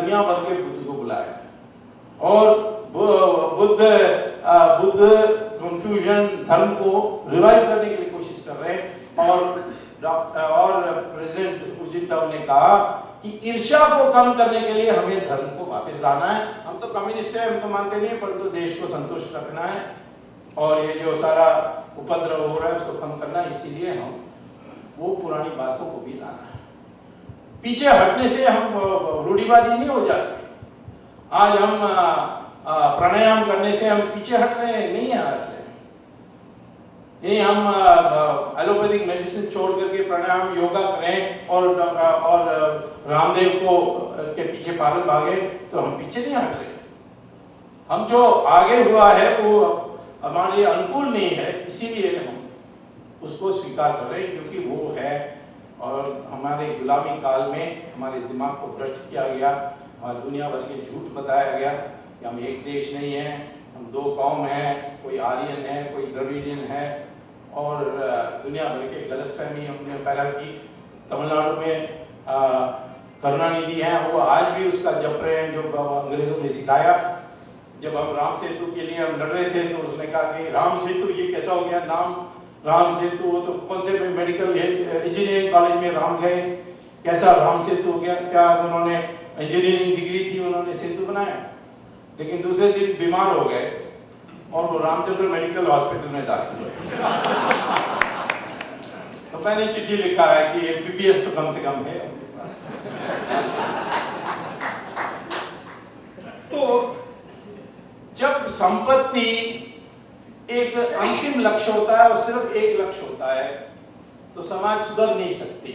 दुनिया भर के बुद्ध को बुलाया और बुद्ध कन्फ्यूजन धर्म को रिवाइव करने के लिए कोशिश कर रहे हैं। और प्रेसिडेंट हू जिनटाओ ने कहा कि ईर्ष्या को कम करने के लिए हमें धर्म को वापस लाना है। हम तो कम्युनिस्ट है, हम तो मानते नहीं, परंतु देश को संतुष्ट रखना है और ये जो सारा उपद्रव हो रहा है उसको कम करना है। इसीलिए हम वो पुरानी बातों को भी लाना है। पीछे हटने से हम रूढ़िवादी नहीं हो जाते। आज हम प्राणायाम करने से हम पीछे हट रहे हैं, नहीं हट रहे। ये हम एलोपैथिक मेडिसिन छोड़ करके प्राणायाम योगा करें और रामदेव को के पीछे पागल भागे, तो हम पीछे नहीं हट रहे। हम जो आगे हुआ है वो हमारे लिए अनुकूल नहीं है, इसीलिए हम उसको स्वीकार कर रहे हैं, क्योंकि वो है। और हमारे गुलामी काल में हमारे दिमाग को भ्रष्ट किया गया, दुनिया भर के झूठ बताया गया कि हम एक देश नहीं है, हम दो कौम हैं, कोई आर्यन है, कोई द्रविडियन है, और दुनिया भर के गलतफहमी हमने पैदा की। तमिलनाडु में करुणानिधि हैं, वो आज भी उसका जप रहे हैं जो अंग्रेजों ने सिखाया। जब हम राम सेतु के लिए हम लड़ रहे थे तो उसने कहा कि राम सेतु ये कैसा हो गया नाम, राम सेतु, वो तो कौन से मेडिकल इंजीनियरिंग कॉलेज में राम गए, कैसा राम सेतु हो गया, क्या उन्होंने इंजीनियरिंग डिग्री थी, उन्होंने सेतु बनाया। लेकिन दूसरे दिन बीमार हो गए और वो रामचंद्र मेडिकल हॉस्पिटल में दाखिल हुए। तो मैंने चिट्ठी लिखा है कि एमबीबीएस तो कम से कम है उनके पास। तो जब संपत्ति एक अंतिम लक्ष्य होता है और सिर्फ एक लक्ष्य होता है तो समाज सुधर नहीं सकती।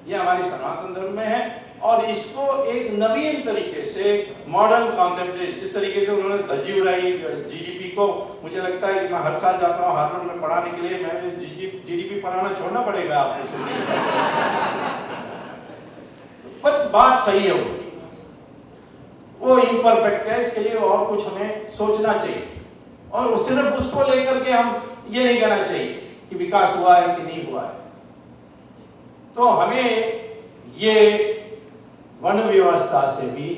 ये हमारे सनातन धर्म में है और इसको एक नवीन तरीके से मॉडर्न कॉन्सेप्ट, जिस तरीके से उन्होंने धज्जी उड़ाई जीडीपी को, मुझे लगता है कि मैं हर साल जाता हूँ हार्वर्ड में पढ़ाने के लिए, मैं जीडीपी पढ़ाना छोड़ना पड़ेगा आपको। पर बात सही है उनकी, वो इम्परफेक्ट है, इसके लिए और कुछ हमें सोचना चाहिए और सिर्फ उसको लेकर के हम ये नहीं कहना चाहिए कि विकास हुआ है कि नहीं हुआ है। तो हमें ये वन व्यवस्था से भी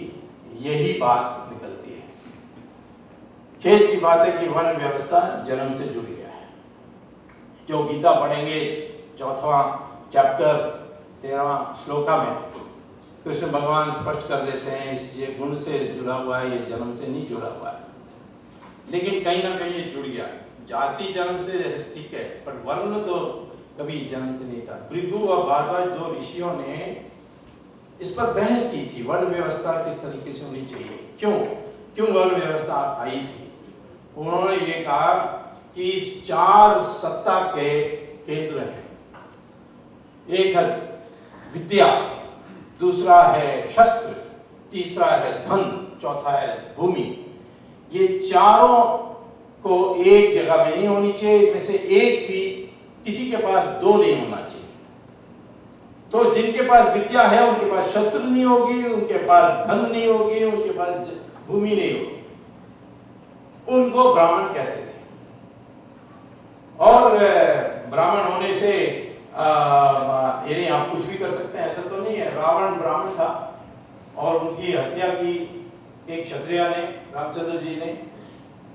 यही बात निकलती है। खेत की बात है कि वन व्यवस्था जन्म से जुड़ गया है। जो गीता पढ़ेंगे 4वां चैप्टर 13वां श्लोका में कृष्ण भगवान स्पष्ट कर देते हैं इस ये गुण से जुड़ा हुआ है, ये जन्म से नहीं जुड़ा हुआ है। लेकिन कहीं ना कहीं ये जुड़ गया। जाति जन्म से ठीक है, पर वर्ण तो कभी जन्म से नहीं था। भृगु और भारद्वाज दो ऋषियों ने इस पर बहस की थी, वर्ण व्यवस्था किस तरीके से होनी चाहिए, क्यों वर्ण व्यवस्था आई थी। उन्होंने ये कहा कि 4 सत्ता के केंद्र हैं। एक है विद्या, दूसरा है शस्त्र, तीसरा है धन, चौथा है भूमि। ये चारों को एक जगह में नहीं होनी चाहिए, इनमें से एक भी किसी के पास 2 नहीं होना चाहिए। तो जिनके पास विद्या है उनके पास शस्त्र नहीं होगी, उनके पास धन नहीं होगी, उनके पास भूमि नहीं होगी, उनको ब्राह्मण कहते थे। और ब्राह्मण होने से यानी आप कुछ भी कर सकते हैं ऐसा तो नहीं है। रावण ब्राह्मण था और उनकी हत्या की एक क्षत्रिय ने, रामचंद्र जी ने।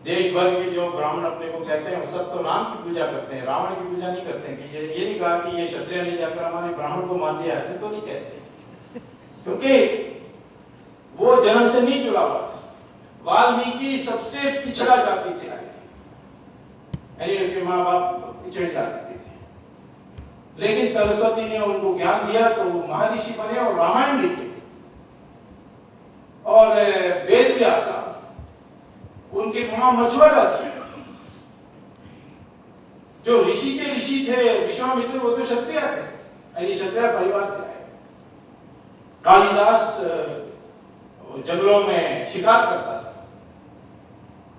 देश भर के जो ब्राह्मण अपने को कहते हैं सब तो राम की पूजा करते हैं, रावण की पूजा नहीं करते हैं। कि ये नहीं कहा कि ये क्षत्रिय ने जाकर हमारे ब्राह्मण को मान लिया, ऐसे तो नहीं कहते, क्योंकि वो जन्म से नहीं जुड़ा हुआ था। वाल्मीकि सबसे पिछड़ा जाति से आए थे, यानी उसके माँ बाप पिछड़े जाति के थे, लेकिन सरस्वती ने उनको ज्ञान दिया तो वो महर्षि बने और रामायण लिखे। और वेद व्यास उनके मां मछुआरा थी। जो ऋषि के ऋषि थे विश्वामित्र, वो तो क्षत्रिय थे, यानी क्षत्रिय परिवार से आए। कालिदास जंगलों में शिकार करता था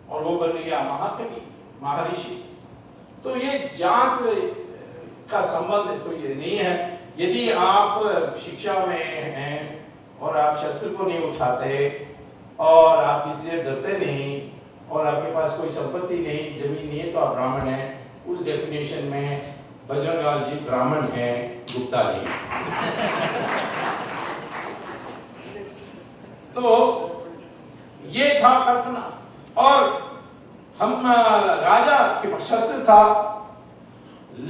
और वो बन गया महाकवि, महर्षि। तो ये जात का संबंध कोई ये नहीं है। यदि आप शिक्षा में हैं और आप शस्त्र को नहीं उठाते और आप किसी से डरते नहीं और आपके पास कोई संपत्ति नहीं, जमीन नहीं है, तो आप ब्राह्मण हैं। उस डेफिनेशन में बजरंगलाल जी ब्राह्मण हैं, गुप्ता नहीं। तो ये था कल्पना। और हम राजा के पास शस्त्र था,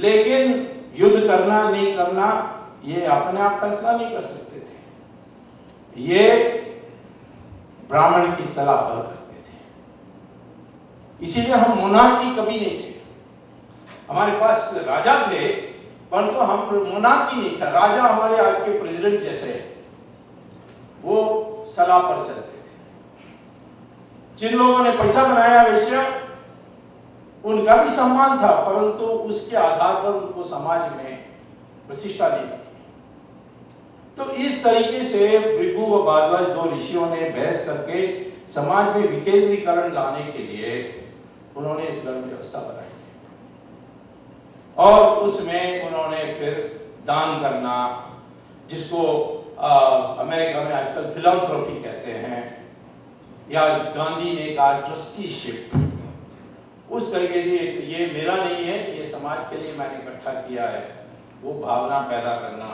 लेकिन युद्ध करना नहीं करना ये अपने आप फैसला नहीं कर सकते थे, ये ब्राह्मण की सलाह पर करते थे। इसीलिए हम मोनार्की कभी नहीं थे। हमारे पास राजा थे, परंतु हम मोनार्की नहीं था। राजा हमारे आज के प्रेसिडेंट जैसे हैं, वो सलाह पर चलते थे। जिन लोगों ने पैसा बनाया वैश्य, उनका भी सम्मान था, परंतु उसके आधार पर उनको समाज में प्रतिष्ठा नहीं मिली। तो इस तरीके से भृगु व भारद्वाज दो ऋषियों ने बहस करके समाज में विकेंद्रीकरण लाने के लिए उन्होंने इस व्यवस्था बनाई और उसमें उन्होंने फिर दान करना, जिसको अमेरिका में आजकल फिलैंथ्रोपी कहते हैं, या गांधी ने कहा ट्रस्टीशिप, उस तरीके से ये मेरा नहीं है, ये समाज के लिए मैंने इकट्ठा किया है, वो भावना पैदा करना,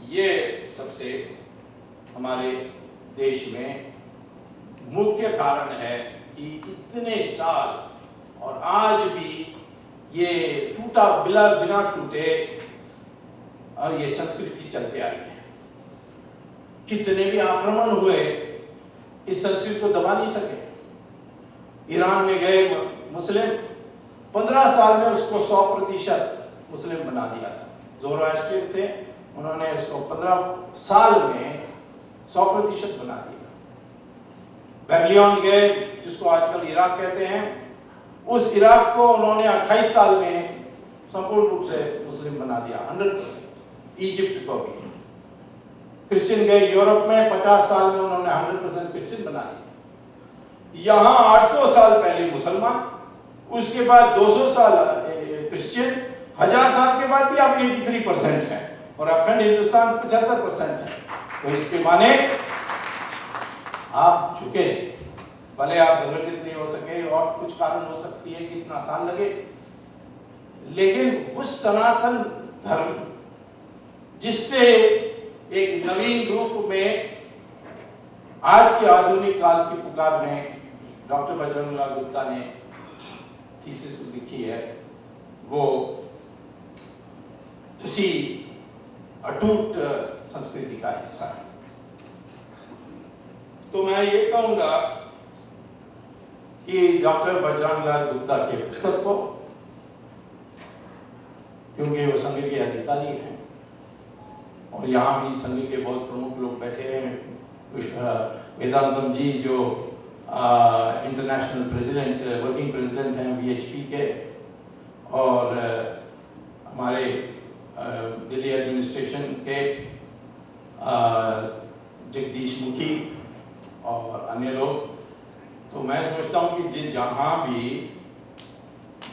ये सबसे हमारे देश में मुख्य कारण है कि इतने साल और आज भी ये टूटा बिना टूटे और ये संस्कृति चलते आई है। कितने भी आक्रमण हुए, इस संस्कृति को दबा नहीं सके। ईरान में गए मुस्लिम, 15 साल में उसको 100% मुस्लिम बना दिया था। ज़ोरास्ट्रियन थे, उन्होंने उसको 15 साल में 100% बना दिया। बेबीलोन गए, जिसको आजकल इराक कहते हैं, उस इराक को उन्होंने 28 साल में संपूर्ण रूप से मुस्लिम बना दिया, 100%। इजिप्ट को भी। क्रिश्चियन गए यूरोप में, 50 साल में उन्होंने 100% क्रिश्चियन बना दिया। यहाँ 800 साल पहले मुसलमान, उसके बाद 200 साल क्रिश्चियन, 1000 साल के बाद भी आप 83% है, और अखंड हिंदुस्तान 75% है। तो इसके माने आप झुके नहीं, भले आप संगठित नहीं हो सके और कुछ कारण हो सकती है कि इतना साल लगे, लेकिन उस सनातन धर्म जिससे एक नवीन रूप में आज के आधुनिक काल की पुकार में डॉक्टर बजरंगलाल गुप्ता ने थीसिस लिखी है, वो उसी अटूट संस्कृति का हिस्सा है। तो मैं ये कहूंगा कि डॉक्टर बजरंगलाल गुप्ता के पुस्तक को, क्योंकि वो संघ के अधिकारी हैं और यहाँ भी संघ के बहुत प्रमुख लोग बैठे हैं, वेदांतम जी जो इंटरनेशनल प्रेसिडेंट, वर्किंग प्रेसिडेंट हैं VHP के, और हमारे दिल्ली एडमिनिस्ट्रेशन के जगदीश मुखी और अन्य लोग। तो मैं समझता हूँ कि जहाँ भी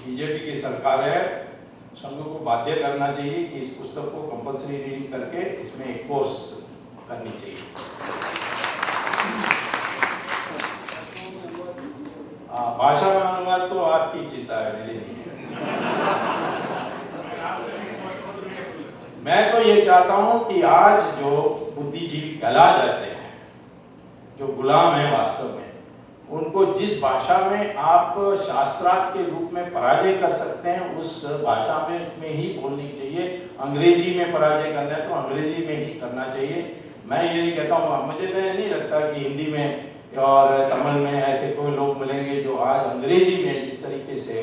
बीजेपी की सरकार है, संघ को बाध्य करना चाहिए कि इस पुस्तक को कंपल्सरी रीडिंग करके इसमें एक कोर्स करनी चाहिए। भाषा में अनुवाद तो आपकी चिंता है, मेरी नहीं है। मैं तो ये चाहता हूं कि आज जो बुद्धिजीवी कहला जाते हैं, जो गुलाम है वास्तव में, उनको जिस भाषा में आप शास्त्रार्थ के रूप में पराजय कर सकते हैं, उस भाषा में ही बोलनी चाहिए। अंग्रेजी में पराजय करना है तो अंग्रेजी में ही करना चाहिए। मैं ये नहीं कहता हूँ, मुझे तो नहीं लगता कि हिंदी में और तमिल में ऐसे कोई लोग मिलेंगे जो आज अंग्रेजी में जिस तरीके से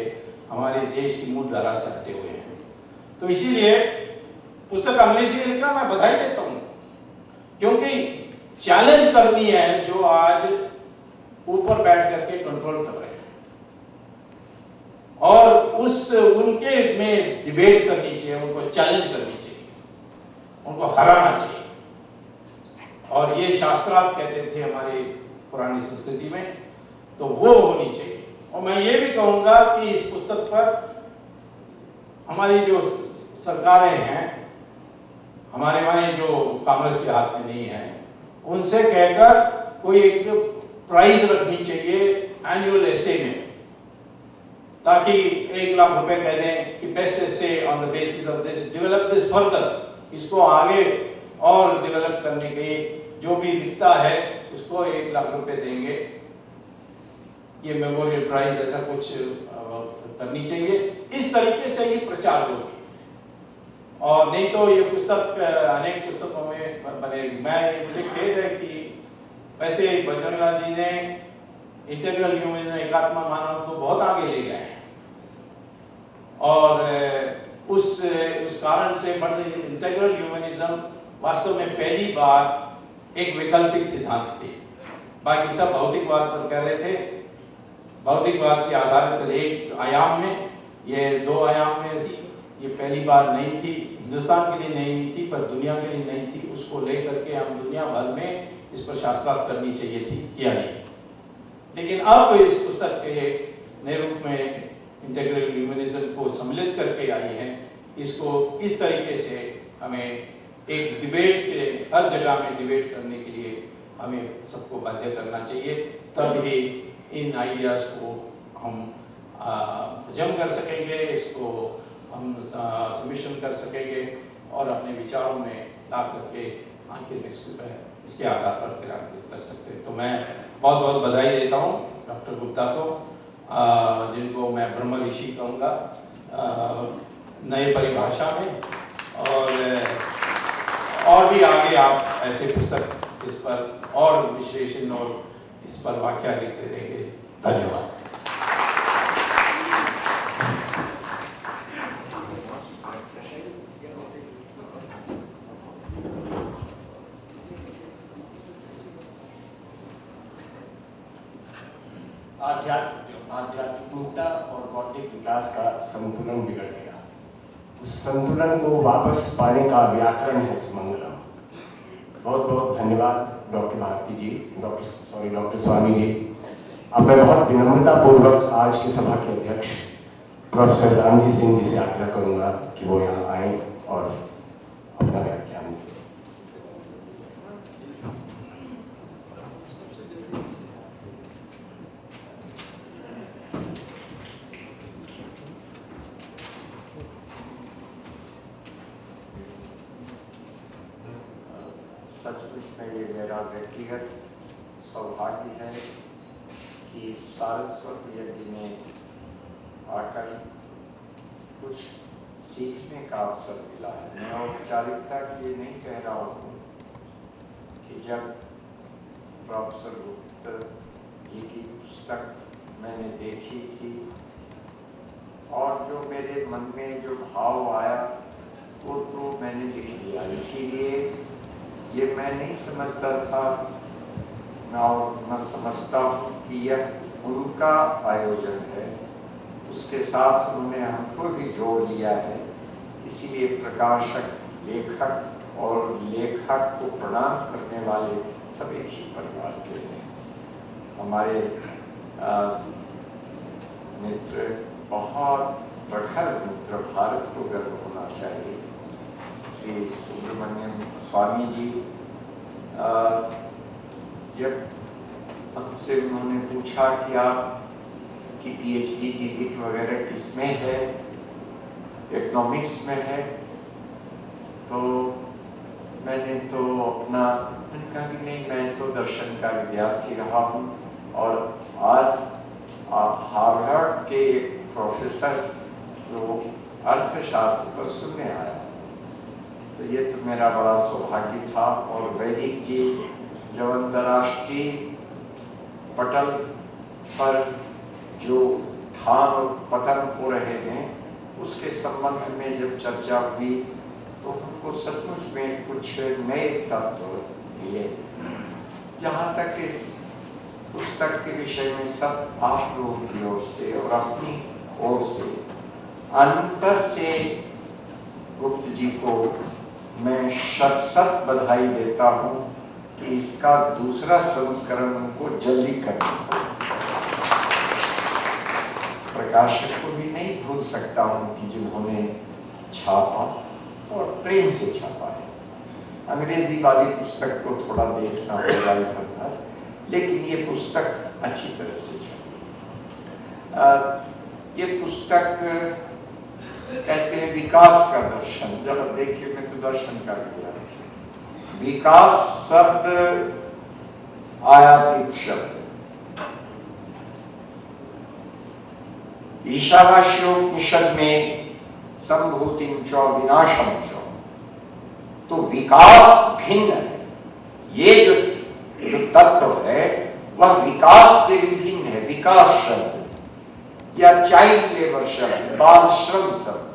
हमारे देश की मूल धारा से हटे हुए हैं। तो इसीलिए पुस्तक अंग्रेजी में लिखा, मैं बधाई देता हूँ, क्योंकि चैलेंज करनी है जो आज ऊपर बैठ करके कंट्रोल कर रहे हैं, और उनके में डिबेट करनी चाहिए, उनको चैलेंज करनी चाहिए, उनको हराना चाहिए। और ये शास्त्रार्थ कहते थे हमारे पुरानी संस्कृति में, तो वो होनी चाहिए। और मैं ये भी कहूंगा कि इस पुस्तक पर हमारी जो सरकारें हैं, हमारे जो कांग्रेस के हाथ में नहीं है, उनसे कहकर कोई एक प्राइज रखनी चाहिए एनुअल एसे में, ताकि 1 लाख रुपए कह दें कि best essay on the basis of this, develop this further, इसको आगे और डेवलप करने की जो भी दिखता है उसको 1 लाख रुपए देंगे। ये मेमोरियल प्राइज ऐसा कुछ करनी चाहिए। इस तरीके से ये प्रचार होगी, और नहीं तो ये पुस्तक अनेक पुस्तकों में बनेगी। मुझे खेद है कि वैसे बजरंगलाल जी ने इंटीग्रल ह्यूमनिज्म, एकात्म मानव को बहुत आगे ले गए हैं, और उस कारण से इंटीग्रल ह्यूमनिज्म वास्तव में पहली बार एक वैकल्पिक सिद्धांत थी। बाकी सब भौतिकवाद पर कह रहे थे। भौतिकवाद के आधार पर एक आयाम में, ये 2 आयाम में थी। ये पहली बार नहीं थी, हिंदुस्तान के लिए नहीं थी, पर दुनिया के लिए नहीं थी। उसको लेकर के हम दुनिया भर में इस पर शास्त्रार्थ करनी चाहिए थी, किया नहीं। लेकिन अब इस पुस्तक के नए रूप में इंटीग्रल ह्यूमनिज्म को सम्मिलित करके आई है। इसको इस तरीके से हमें एक डिबेट के, हर जगह में डिबेट करने के लिए हमें सबको बाध्य करना चाहिए। तब ही इन आइडियाज को हम हजम कर सकेंगे, इसको हम सबमिशन कर सकेंगे और अपने विचारों में ला करके आखिर में इसके आधार पर क्रियान्वित कर सकते हैं। तो मैं बहुत बहुत बधाई देता हूँ डॉक्टर गुप्ता को, जिनको मैं ब्रह्म ऋषि कहूँगा नए परिभाषा में, और भी आगे आप ऐसे पुस्तक इस पर और विश्लेषण और इस पर व्याख्या लिखते रहेंगे। धन्यवाद। आध्यात्मिकता और बौद्धिक विकास का संतुलन बिगड़ गया। उस संतुलन को वापस पाने का व्याकरण है सुमंगलम। बहुत बहुत धन्यवाद डॉक्टर भारती जी, डॉक्टर स्वामी जी। अब मैं बहुत विनम्रता पूर्वक आज की सभा के अध्यक्ष प्रोफेसर रामजी सिंह जी से आग्रह करूंगा कि वो यहाँ आए और अपना व्याख्यान दें। सचमुच में ये मेरा व्यक्तिगत सौभाग्य है कि सारस्वत यज्ञ में आकर कुछ सीखने का अवसर मिला है। मैं औपचारिकता के लिए नहीं कह रहा हूँ कि जब प्रोफेसर गुप्ता जी की पुस्तक मैंने देखी थी और जो मेरे मन में जो भाव आया वो तो मैंने लिख लिया। इसीलिए ये मैं नहीं समझता था, मैं समझता हूँ कि यह उनका आयोजन है, उसके साथ उन्होंने हमको भी जोड़ लिया है। इसीलिए प्रकाशक, लेखक और लेखक को प्रणाम करने वाले सब एक ही परिवार के हैं। हमारे मित्र, बहुत प्रखर मित्र, भारत को गर्व होना चाहिए। श्री सुब्रमण्यम स्वामी जी, जब हमसे उन्होंने पूछा कि आपकी पीएचडी की किट वगैरह किसमें है, इकोनॉमिक्स में है, तो मैंने तो मैंने कहा कि नहीं, मैं तो दर्शन का विद्यार्थी रहा हूँ और आज आप हार्वर्ड के प्रोफेसर जो अर्थशास्त्र पर सुनने आया। तो ये तो मेरा बड़ा सौभाग्य था। और वैदिक जी जब अंतर्राष्ट्रीय पटल पर जो उत्थान और पतन हो रहे हैं उसके संबंध में जब चर्चा हुई तो हमको सचमुच में कुछ नए तत्व मिले। जहाँ तक इस पुस्तक के विषय में सब आप लोगों की ओर से और अपनी ओर से अंतर से गुप्त जी को मैं शत बधाई देता हूँ कि इसका दूसरा संस्करण उनको जल्दी करना हो। प्रकाशक को भी नहीं भूल सकता हूँ कि जिन्होंने छापा और प्रेम से छापा है। अंग्रेजी वाली पुस्तक को थोड़ा देखना होगा इधर, लेकिन ये पुस्तक अच्छी तरह से छपी। ये पुस्तक कहते हैं विकास का दर्शन। जब देखिए, मैं तो दर्शन का विद्यार्थी, विकास शब्द आयातित शब्द। ईशावास्योपनिषद में संभूतिं च विनाशं च, तो विकास भिन्न है। ये जो तत्व है वह विकास से भी भिन्न है। विकास शब्द या चाइल्ड लेबर शब्द, बाल श्रम शब्द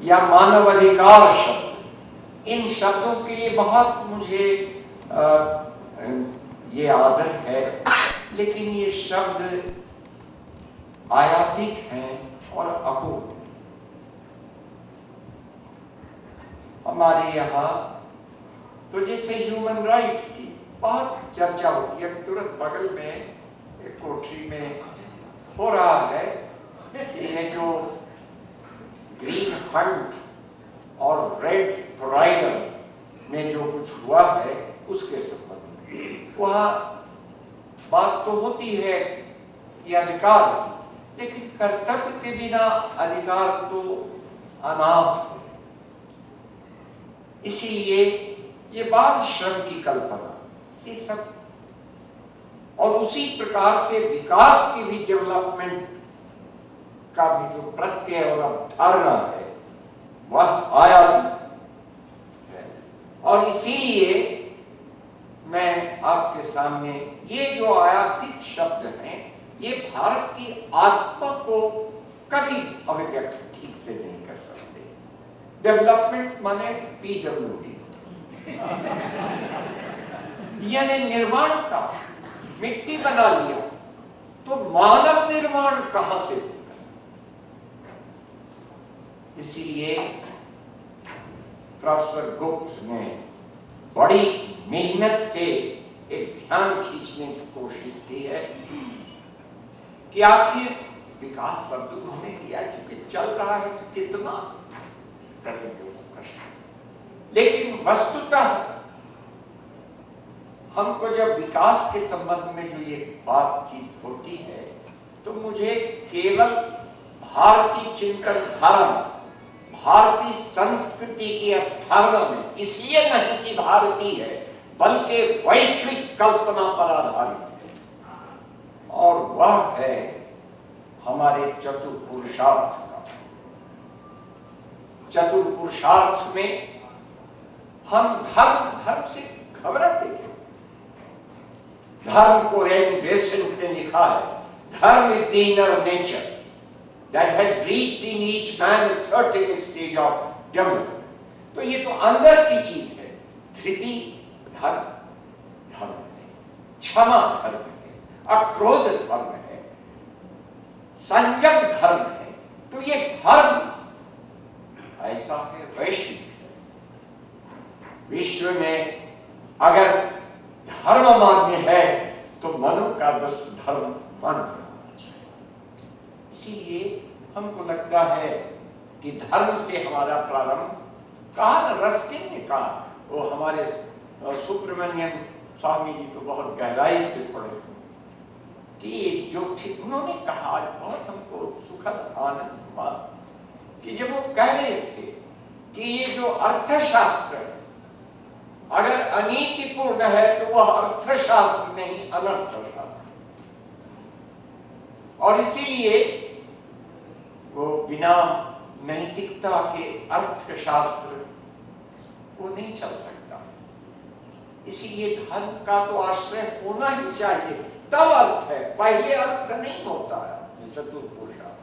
या मानवाधिकार शब्द, इन शब्दों के लिए बहुत मुझे ये आदर है, लेकिन ये शब्द आयातित हैं और अपूर्ण। हमारे यहाँ तो जैसे ह्यूमन राइट्स की बहुत चर्चा होती है। तुरंत बगल में एक कोठरी में हो रहा है कि ये जो ग्रीन हंट और रेड राइडर में जो कुछ हुआ है उसके संबंध में वहाँ बात तो होती है कि अधिकार की, लेकिन कर्तव्य के बिना अधिकार तो अनाथ है। इसीलिए ये बाल श्रम की कल्पना, ये सब, और उसी प्रकार से विकास की भी डेवलपमेंट का भी जो प्रत्यय और अवधारणा है वह आयातित है। और इसीलिए मैं आपके सामने ये जो आयातित शब्द हैं, ये भारत की आत्मा को कभी अभिव्यक्त ठीक से नहीं कर सकते। डेवलपमेंट माने PWD यानी निर्माण का, मिट्टी बना लिया तो मानव निर्माण कहां से होगा? इसीलिए प्रोफेसर गुप्त ने बड़ी मेहनत से एक ध्यान खींचने की कोशिश की है कि आखिर विकास शब्द उन्होंने लिया, चूंकि चल रहा है तो कितना करेंगे वो कष्ट। लेकिन वस्तुतः हमको जब विकास के संबंध में जो ये बातचीत होती है तो मुझे केवल भारतीय चिंतन धारा में, भारतीय संस्कृति की अवधारणा में, इसलिए नहीं कि भारतीय है बल्कि वैश्विक कल्पना पर आधारित है, और वह है हमारे चतुर्पुरुषार्थ का। चतुर्पुरुषार्थ में हम धर्म से घबराते हैं। धर्म को एन बेसेंट ने लिखा है, धर्म is the inner nature that has reached in each man a certain stage of development। तो ये तो अंदर की चीज है। धृति धर्म है, क्षमा धर्म है, अक्रोध धर्म है, संयम धर्म है। तो ये धर्म ऐसा है, वैश्विक है। विश्व में अगर धर्म मान्य है तो मनु का धर्म मान्य। इसीलिए हमको लगता है कि धर्म से हमारा प्रारंभ कहा, रस्किन ने कहा, वो हमारे सुब्रमण्यम स्वामी जी तो बहुत गहराई से पढ़े कि जो ठीक उन्होंने कहा, बहुत हमको सुखद आनंद हुआ कि जब वो कह रहे थे कि ये जो अर्थशास्त्र है अगर अनीतिपूर्ण है तो वह अर्थशास्त्र नहीं, अनर्थशास्त्र। और इसीलिए वो बिना नैतिकता के अर्थशास्त्र वो नहीं चल सकता। इसीलिए धर्म का तो आश्रय होना ही चाहिए, तब अर्थ है। पहले अर्थ नहीं होता है चतुर्पुरुषार्थ,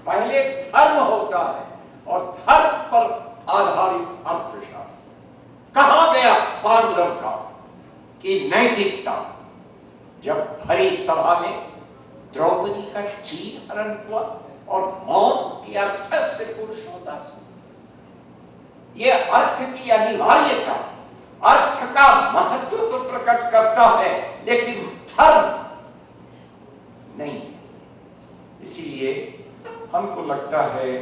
पहले धर्म होता है और धर्म पर आधारित अर्थशास्त्र। कहां गया पांडव का कि नैतिकता? जब भरी सभा में द्रौपदी का चीर हरण हुआ और मौन की अर्थ से पुरुषों, ये अर्थ की अनिवार्यता, अर्थ का महत्व तो प्रकट करता है लेकिन धर्म नहीं। इसीलिए हमको लगता है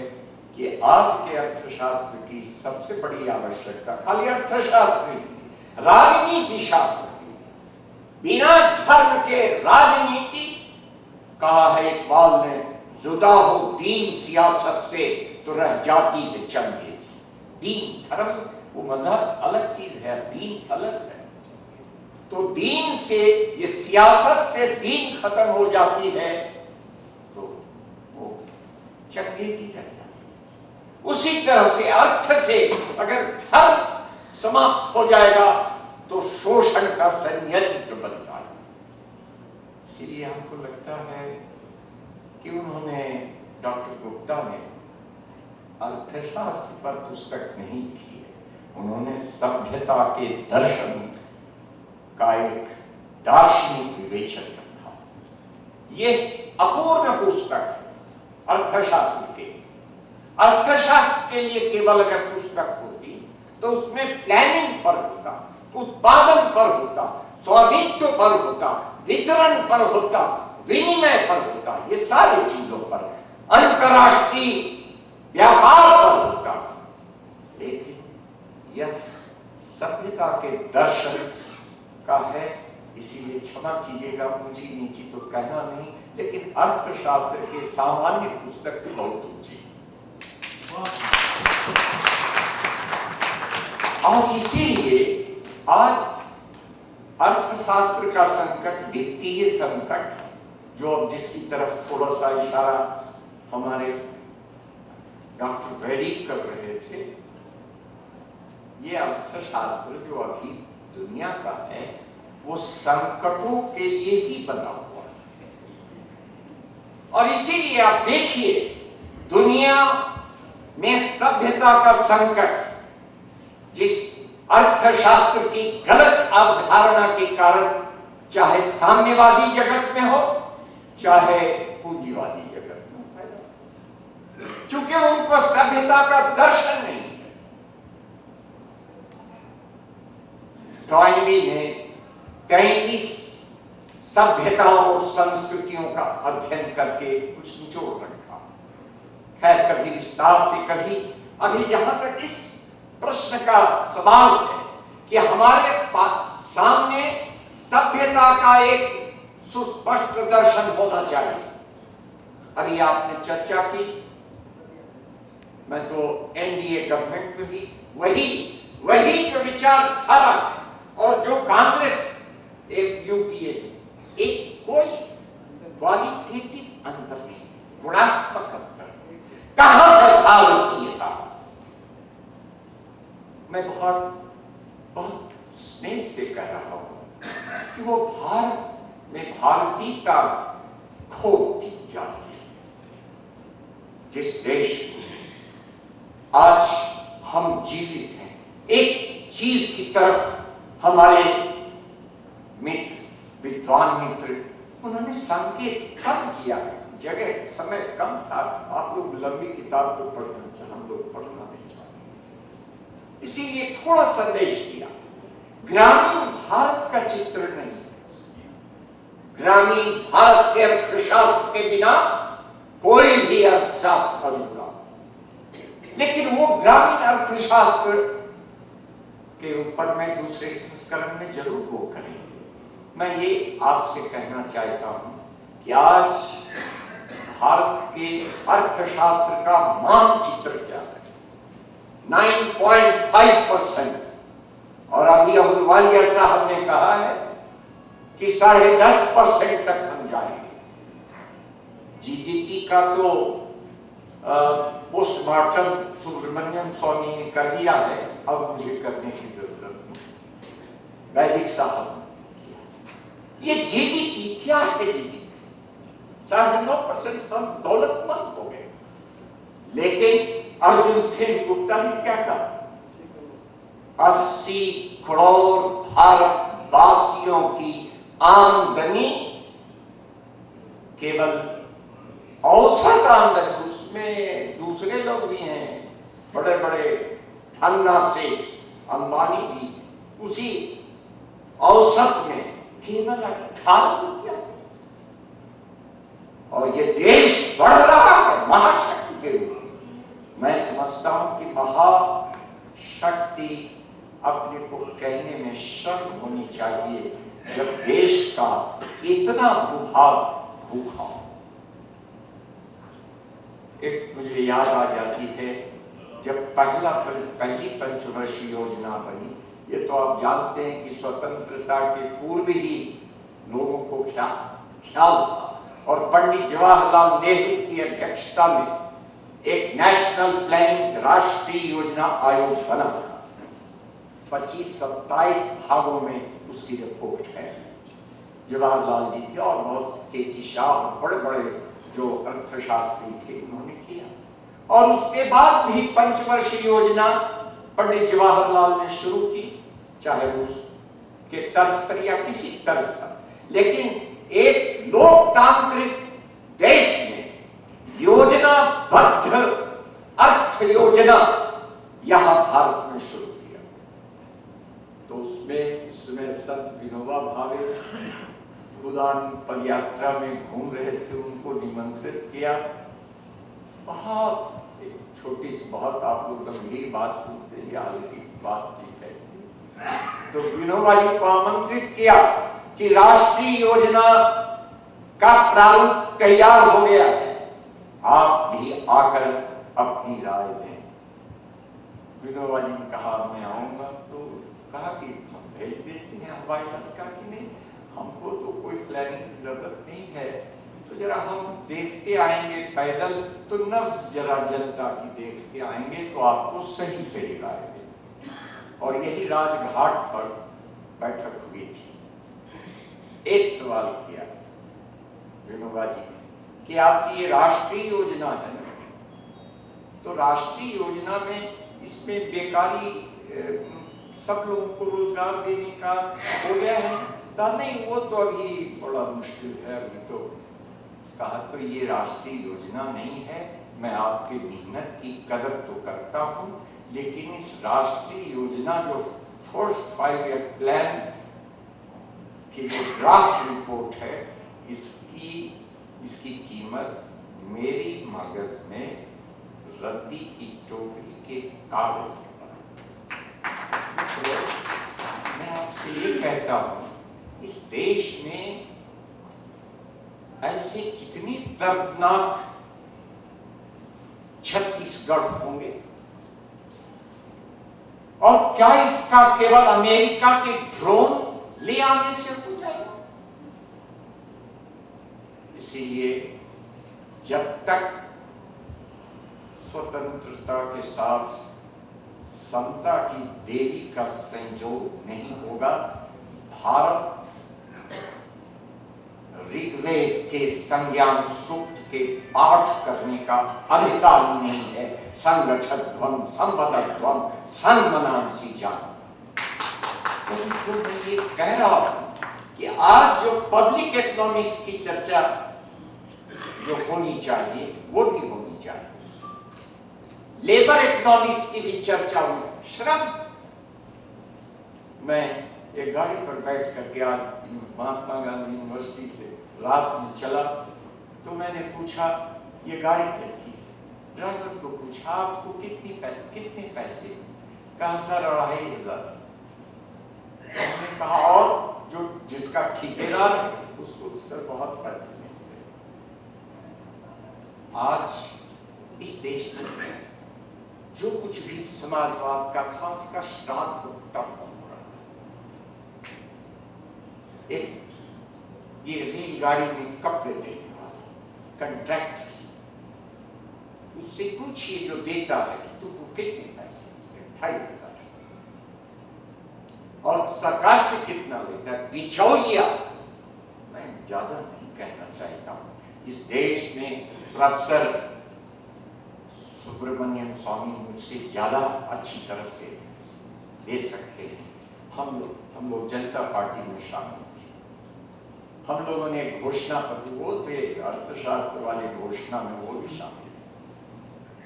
कि आज के अर्थशास्त्र की सबसे बड़ी आवश्यकता खाली अर्थशास्त्र, राजनीति शास्त्र की। बिना धर्म के राजनीति, कहा है इकबाल ने, जुदा हो दीन सियासत से तो रह जाती है चंगेज। दीन धर्म वो मजहब अलग चीज है, दीन अलग है। तो दीन से, ये सियासत से दीन खत्म हो जाती है तो वो चंगेजी रह जाती है। उसी तरह से अर्थ से अगर धर्म समाप्त हो जाएगा तो शोषण का संयंत्र बन जाएगा। इसीलिए हमको लगता है कि उन्होंने, डॉक्टर गुप्ता ने अर्थशास्त्र पर पुस्तक नहीं लिखी है, उन्होंने सभ्यता के दर्शन का एक दार्शनिक विवेचन रखा। ये अपूर्ण पुस्तक है अर्थशास्त्र के। अर्थशास्त्र के लिए केवल अगर पुस्तक होती तो उसमें प्लानिंग पर होता, उत्पादन पर होता, स्वामित्व पर होता, वितरण पर होता, विनिमय पर होता, ये सारी चीजों पर, अंतरराष्ट्रीय व्यापार पर होता। लेकिन यह सभ्यता के दर्शन का है, इसीलिए क्षमा कीजिएगा, ऊंची नीची तो कहना नहीं, लेकिन अर्थशास्त्र के सामान्य पुस्तक से बहुत ऊंची। और इसीलिए आज अर्थशास्त्र का संकट वित्तीय संकट, जो अब जिसकी तरफ थोड़ा सा इशारा हमारे डॉक्टर वैदिक कर रहे थे, ये अर्थशास्त्र जो अभी दुनिया का है वो संकटों के लिए ही बना हुआ है। और इसीलिए आप देखिए दुनिया में सभ्यता का संकट, जिस अर्थशास्त्र की गलत अवधारणा के कारण, चाहे साम्यवादी जगत में हो चाहे पूंजीवादी जगत में पैदा, क्योंकि उनको सभ्यता का दर्शन नहीं है। टॉयनबी ने 33 सभ्यताओं और संस्कृतियों का अध्ययन करके कुछ निचोड़ रखा। खैर कभी विस्तार से, कभी अभी जहां तक इस प्रश्न का सवाल है कि हमारे सामने सभ्यता का एक सुस्पष्ट दर्शन होना चाहिए। अभी आपने चर्चा की, मैं तो एनडीए गवर्नमेंट में भी वही जो विचारधारा है और जो कांग्रेस एक यूपीए में, एक कोई क्वालिटेटिव अंतर नहीं, गुणात्मक अंतर। कहां है भारतीयता? मैं बहुत स्नेह से कह रहा हूं कि वो भारत में भारतीयता खोती जा रही है। जिस देश में आज हम जीवित हैं, एक चीज की तरफ हमारे मित्र, विद्वान मित्र, उन्होंने संकेत कम किया है। जगह समय कम था, आप लोग लंबी किताब को पढ़ना चाहे, हम लोग पढ़ना नहीं चाहते, इसीलिए थोड़ा संदेश दिया। ग्रामीण भारत का चित्र नहीं, ग्रामीण भारत के अर्थशास्त्र के बिना कोई भी अर्थशास्त्र अधूरा। लेकिन वो ग्रामीण अर्थशास्त्र के ऊपर मैं दूसरे संस्करण में जरूर वो करेंगे। मैं ये आपसे कहना चाहता हूं कि आज भारत के अर्थशास्त्र का मानचित्र क्या है? 9.5%, और अभी अहलुवालिया साहब ने कहा है कि 10.5% तक हम जाएंगे। जीडीपी का तो पोस्टमार्टम सुब्रमण्यम स्वामी ने कर दिया है, अब मुझे करने की जरूरत नहीं। वैदिक साहब ये जीडीपी क्या है? जीडीपी 9% हम दौलतमंद हो गए, लेकिन अर्जुन सिंह गुप्ता ने क्या कहा? 80 करोड़ भारतवासियों की आमदनी, केवल औसत आमदनी, उसमें दूसरे लोग भी हैं, बड़े बड़े धन्ना सेठ, अंबानी भी, उसी औसत में केवल 18 रुपया। और ये देश बढ़ रहा है महाशक्ति के रूप में। मैं समझता हूं कि महाशक्ति अपने को कहने में शर्म होनी चाहिए जब देश का इतना भूभाग भूखा। एक मुझे याद आ जाती है जब पहली पंचवर्षीय योजना बनी, ये तो आप जानते हैं कि स्वतंत्रता के पूर्व ही लोगों को ख्याल था, और पंडित जवाहरलाल नेहरू की अध्यक्षता में एक नेशनल प्लानिंग राष्ट्रीय योजना आयोग बना था। 25-27 भागों में उसकी रिपोर्ट है। जवाहरलाल जी थे और बहुत के शाह बड़े बड़े जो अर्थशास्त्री थे, उन्होंने किया। और उसके बाद भी पंचवर्षीय योजना पंडित जवाहरलाल ने शुरू की, चाहे उसके तर्ज पर या किसी तर्ज पर, लेकिन एक लोकतांत्रिक देश में योजनाबद्ध अर्थ योजना यहां भारत में शुरू किया। तो उसमें संत विनोबा भावे भूदान पदयात्रा में घूम रहे थे, उनको निमंत्रित किया। बहुत एक छोटी सी, बहुत आप लोग गंभीर बात सुनते हैं, हालांकि बात ठीक है। तो विनोबा जी को आमंत्रित किया कि राष्ट्रीय योजना का प्रारूप तैयार हो गया है, आप भी आकर अपनी राय दें। विनोबा जी ने कहा मैं आऊंगा। तो कहा कि हम भेज देते हैं हवाई अड्डा कि नहीं, हमको तो कोई प्लानिंग की जरूरत नहीं है, तो जरा हम देखते आएंगे पैदल, तो नफ्स जरा जनता की देखते आएंगे तो आपको सही सही राय दें। और यही राजघाट पर बैठक हुई थी। एक सवाल किया विनोबा जी कि आपकी ये राष्ट्रीय योजना है ना, तो राष्ट्रीय योजना में इसमें बेकारी सब लोगों को रोजगार देने का हो गया है? नहीं, वो तो अभी बड़ा मुश्किल है। अभी तो कहा तो ये राष्ट्रीय योजना नहीं है, मैं आपके मेहनत की कदर तो करता हूं, लेकिन इस राष्ट्रीय योजना जो फर्स्ट 5 ईयर प्लान की जो ड्राफ्ट रिपोर्ट है, इसकी कीमत मेरी मगज में रद्दी की टोकरी के कागज पर। मैं आपसे ये कहता हूं, इस देश में ऐसे कितनी दर्दनाक छत्तीसगढ़ होंगे, और क्या इसका केवल अमेरिका के ड्रोन ले आने से हो जाएगा? इसीलिए जब तक स्वतंत्रता के साथ समता की देवी का संयोग नहीं होगा, भारत ऋग्वेद के संज्ञान सूक्त के पाठ करने का अधिकारी नहीं है। संगठध्वम संबद्धध्वम सन्मनांसी जान। तो मैं ये कह रहा हूं कि आज जो पब्लिक इकोनॉमिक्स की चर्चा जो होनी चाहिए वो भी होनी चाहिए, लेबर इकोनॉमिक्स की भी चर्चा हुई, श्रम। मैं एक गाड़ी पर बैठ करके आज महात्मा गांधी यूनिवर्सिटी से रात में चला, तो मैंने पूछा ये गाड़ी कैसी है? ड्राइवर को पूछा आपको कितने पैसे? कहा सर 2500। मैंने कहा और जो जिसका ठेकेदार है उसको सर बहुत पैसे मिलते हैं। आज इस देश में जो कुछ भी समाजवाद का था उसका श्राद्ध तब हो रहा है। एक ये रेलगाड़ी में कपड़े देने वाला कंट्रैक्टर, उससे पूछिए जो देता है कि तुमको कितने पैसे? 2500। और सरकार से कितना लेता है? बिचौलिया। मैं ज्यादा नहीं कहना चाहता हूं। इस देश में प्रोफेसर सुब्रमण्यम स्वामी मुझसे ज्यादा अच्छी तरह से दे सकते हैं। हम लोग जनता पार्टी में शामिल थे। हम लोगों ने घोषणा पर, वो थे अर्थशास्त्र वाले घोषणा में, वो भी शामिल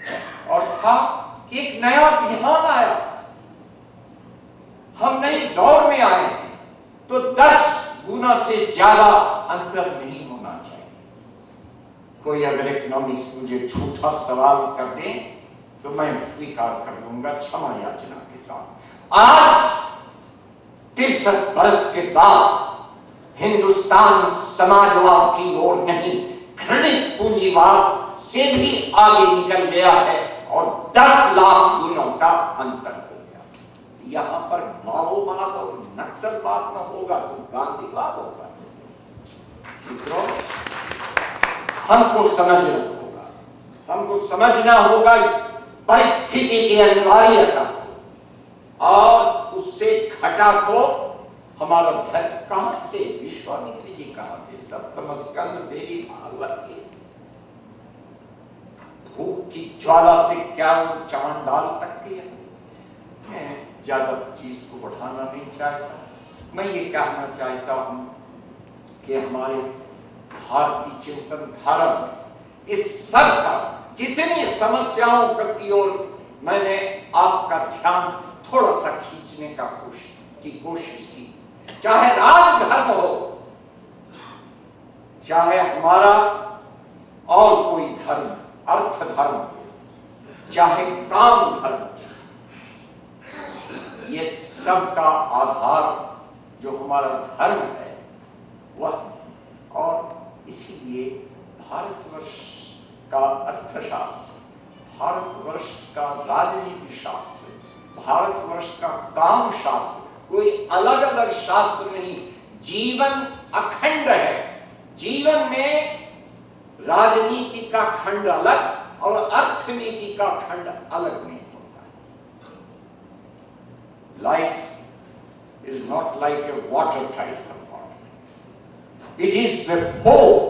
थे। और था कि एक नया बिहान आया, हम नए दौर में आए, तो 10 गुना से ज्यादा अंतर नहीं होना चाहिए। कोई अगर इकोनॉमिक्स मुझे झूठा सवाल कर दे तो मैं स्वीकार कर लूंगा क्षमा याचना के साथ। आज 63 वर्ष के बाद हिंदुस्तान समाजवाद की ओर नहीं, घृणित पूंजीवाद से भी आगे निकल गया है और 10 लाख गुणों का अंतर हो गया। यहां पर माओवाद और नक्सलवाद न होगा तो गांधीवाद होगा। मित्रों, हमको समझना होगा, हमको समझना होगा परिस्थिति की अनिवार्यता और उससे घटा तो हमारा धर्म कहां थे? विश्वामित्र जी कहां थे? सप्तमस्कंद देवी भागवत के भूख की ज्वाला से क्या वो चांडाल तक किया। मैं ज्यादा चीज को बढ़ाना नहीं चाहता, मैं ये कहना चाहता हूं कि हमारे भारतीय चिंतन धारा में इस सब का जितनी समस्याओं की ओर मैंने आपका ध्यान थोड़ा सा खींचने का कोशिश की, चाहे राजधर्म हो, चाहे हमारा और कोई धर्म, अर्थ धर्म, चाहे काम धर्म, ये सब का आधार जो हमारा धर्म है वह, और इसीलिए भारतवर्ष का अर्थशास्त्र, भारतवर्ष का राजनीति शास्त्र, भारतवर्ष का काम शास्त्र कोई अलग अलग शास्त्र नहीं, जीवन अखंड है। जीवन में राजनीति का खंड अलग और अर्थनीति का खंड अलग नहीं होता है। Life is not like a watertight compartment. It is a whole